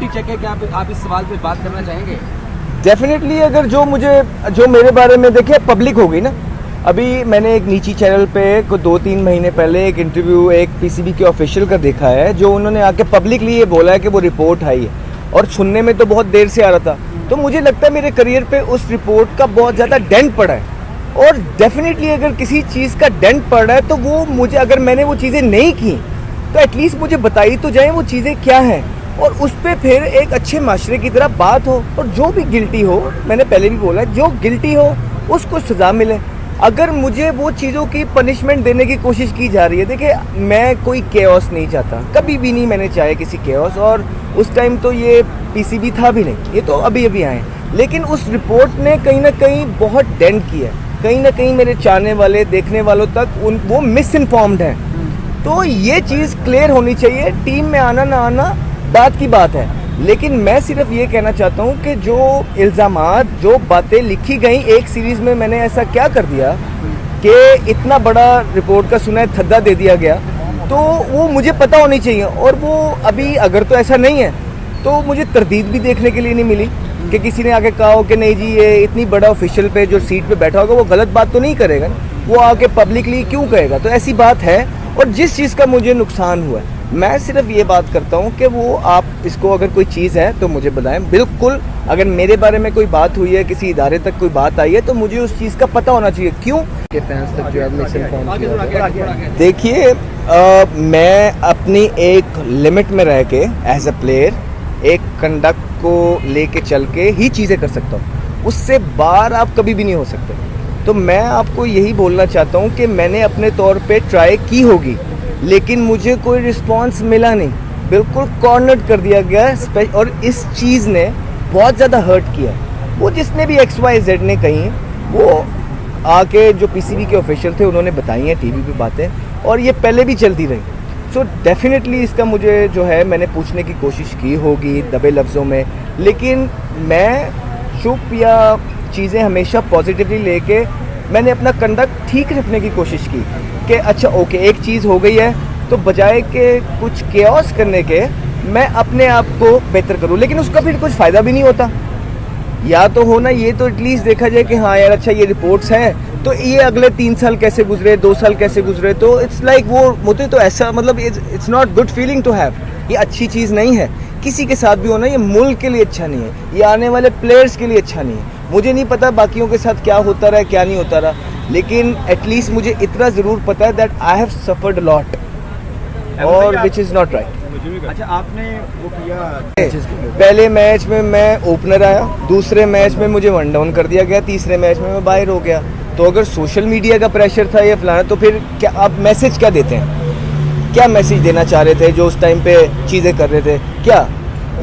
Check है, क्या आप इस सवाल पे बात करना चाहेंगे? डेफिनेटली, अगर जो मेरे बारे में देखिए पब्लिक हो गई ना। अभी मैंने एक नीची चैनल पे 2-3 महीने पहले एक इंटरव्यू एक पीसीबी के ऑफिशियल का देखा है, जो उन्होंने आके पब्लिकली ये बोला है कि वो रिपोर्ट आई है, और सुनने में तो बहुत देर से आ रहा था। तो मुझे लगता है मेरे करियर पे उस रिपोर्ट का बहुत ज़्यादा डेंट पड़ा है, और डेफिनेटली अगर किसी चीज़ का डेंट पड़ रहा है तो वो मुझे, अगर मैंने वो चीज़ें नहीं की तो एटलीस्ट मुझे बताई तो जाए वो चीज़ें क्या हैं, और उस पर फिर एक अच्छे माशरे की तरह बात हो, और जो भी गिल्टी हो, मैंने पहले भी बोला, जो गिल्टी हो उसको सज़ा मिले। अगर मुझे वो चीज़ों की पनिशमेंट देने की कोशिश की जा रही है, देखिए मैं कोई केओस नहीं चाहता, कभी भी नहीं मैंने चाहे किसी केओस, और उस टाइम तो ये पीसीबी था भी नहीं, ये तो अभी अभी आए। लेकिन उस रिपोर्ट ने कहीं ना कहीं बहुत डेंट किया है, कहीं ना कहीं मेरे चाहने वाले देखने वालों तक वो मिस इन्फॉर्म्ड हैं। तो ये चीज़ क्लियर होनी चाहिए। टीम में आना ना आना बात की बात है, लेकिन मैं सिर्फ ये कहना चाहता हूँ कि जो इल्ज़ामात, जो बातें लिखी गई एक सीरीज़ में, मैंने ऐसा क्या कर दिया कि इतना बड़ा रिपोर्ट का सुना है थद्दा दे दिया गया, तो वो मुझे पता होनी चाहिए। और वो अभी अगर तो ऐसा नहीं है तो मुझे तरदीद भी देखने के लिए नहीं मिली कि किसी ने आके कहा हो कि नहीं जी ये इतनी बड़ा ऑफिशियल पे जो सीट पे बैठा होगा वो गलत बात तो नहीं करेगा, वो आके पब्लिकली क्यों कहेगा। तो ऐसी बात है, और जिस चीज़ का मुझे नुकसान हुआ है, मैं सिर्फ ये बात करता हूँ कि वो आप इसको अगर कोई चीज़ है तो मुझे बताएं। बिल्कुल, अगर मेरे बारे में कोई बात हुई है, किसी इदारे तक कोई बात आई है, तो मुझे उस चीज़ का पता होना चाहिए क्यों के फैंस तक जो है मिस इन्फॉर्म किया। देखिए, मैं अपनी एक लिमिट में रह के एज अ प्लेयर एक कंडक्ट को लेके चल के ही चीज़ें कर सकता हूँ, उससे बाहर आप कभी भी नहीं हो सकते। तो मैं आपको यही बोलना चाहता हूँ कि मैंने अपने तौर पे ट्राई की होगी, लेकिन मुझे कोई रिस्पांस मिला नहीं, बिल्कुल कॉर्नर्ड कर दिया गया, और इस चीज़ ने बहुत ज़्यादा हर्ट किया। वो जिसने भी XYZ ने कही, वो आके जो पीसीबी के ऑफिशियल थे उन्होंने बताई हैं टीवी पे बातें, और ये पहले भी चलती रही। सो डेफिनेटली इसका मुझे जो है मैंने पूछने की कोशिश की होगी दबे लफ्ज़ों में, लेकिन मैं चुप या चीज़ें हमेशा पॉजिटिवली लेके मैंने अपना कंडक्ट ठीक रखने की कोशिश की कि अच्छा ओके एक चीज़ हो गई है, तो बजाय के कुछ केओस करने के मैं अपने आप को बेहतर करूं, लेकिन उसका फिर कुछ फ़ायदा भी नहीं होता। या तो होना ये तो एटलीस्ट देखा जाए कि हाँ यार अच्छा ये रिपोर्ट्स हैं, तो ये अगले 3 साल कैसे गुजरे, 2 साल कैसे गुजरे, तो इट्स लाइक वो मुझे तो ऐसा मतलब it's not good feeling to have. ये अच्छी चीज़ नहीं है किसी के साथ भी होना, ये मुल्क के लिए अच्छा नहीं है, ये आने वाले प्लेयर्स के लिए अच्छा नहीं है। मुझे नहीं पता बाकियों के साथ क्या होता रहा क्या नहीं होता रहा, लेकिन एटलीस्ट मुझे इतना ज़रूर पता है that I have suffered lot, और विच इज़ नॉट राइट। अच्छा, आपने वो किया पहले मैच में मैं ओपनर आया, दूसरे मैच में मुझे वन डाउन कर दिया गया, तीसरे मैच में मैं बाहर हो गया। तो अगर सोशल मीडिया का प्रेशर था या फलाना, तो फिर क्या आप मैसेज क्या देते हैं, क्या मैसेज देना चाह रहे थे जो उस टाइम पे चीज़ें कर रहे थे? क्या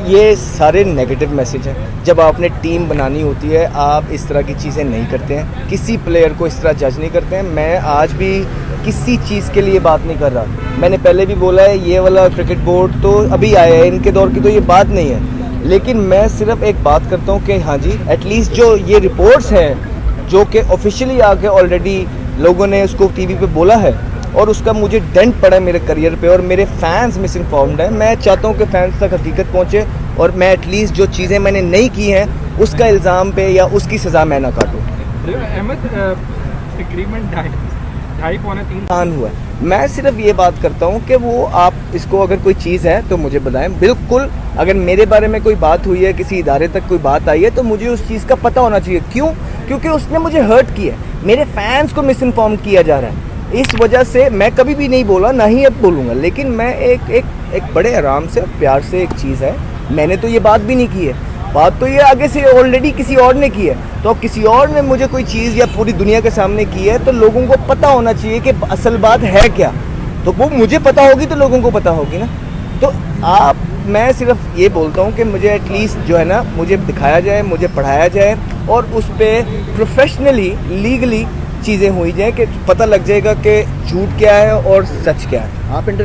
ये सारे नेगेटिव मैसेज हैं। जब आपने टीम बनानी होती है आप इस तरह की चीज़ें नहीं करते हैं, किसी प्लेयर को इस तरह जज नहीं करते हैं। मैं आज भी किसी चीज़ के लिए बात नहीं कर रहा। मैंने पहले भी बोला है ये वाला क्रिकेट बोर्ड तो अभी आया है, इनके दौर की तो ये बात नहीं है, लेकिन मैं सिर्फ एक बात करता हूँ कि हाँ जी एटलीस्ट जो ये रिपोर्ट्स हैं जो कि ऑफिशियली आके ऑलरेडी लोगों ने उसको टीवी पे बोला है, और उसका मुझे डेंट पड़ा है मेरे करियर पे, और मेरे फैंस मिस इन्फॉर्म्ड हैं। मैं चाहता हूँ कि फैंस तक हकीकत पहुँचे, और मैं एटलीस्ट जो चीज़ें मैंने नहीं की हैं उसका इल्ज़ाम पे या उसकी सज़ा मैं ना काटूँ। हुआ है। मैं सिर्फ ये बात करता हूँ कि वो आप इसको अगर कोई चीज़ है तो मुझे बताएं। बिल्कुल, अगर मेरे बारे में कोई बात हुई है, किसी इदारे तक कोई बात आई है, तो मुझे उस चीज़ का पता होना चाहिए क्यों, क्योंकि उसने मुझे हर्ट किया है, मेरे फैंस को मिस इन्फॉर्म किया जा रहा है। इस वजह से मैं कभी भी नहीं बोला, ना ही अब बोलूँगा, लेकिन मैं एक बड़े आराम से प्यार से एक चीज़ है, मैंने तो ये बात भी नहीं की है, बात तो ये आगे से ऑलरेडी किसी और ने की है। तो अब किसी और ने मुझे कोई चीज़ या पूरी दुनिया के सामने की है, तो लोगों को पता होना चाहिए कि असल बात है क्या। तो वो मुझे पता होगी तो लोगों को पता होगी ना। तो मैं सिर्फ ये बोलता हूँ कि मुझे एटलीस्ट जो है ना मुझे दिखाया जाए, मुझे पढ़ाया जाए, और उस पर प्रोफेशनली लीगली चीज़ें हुई जाए कि पता लग जाएगा कि झूठ क्या है और सच क्या है। आप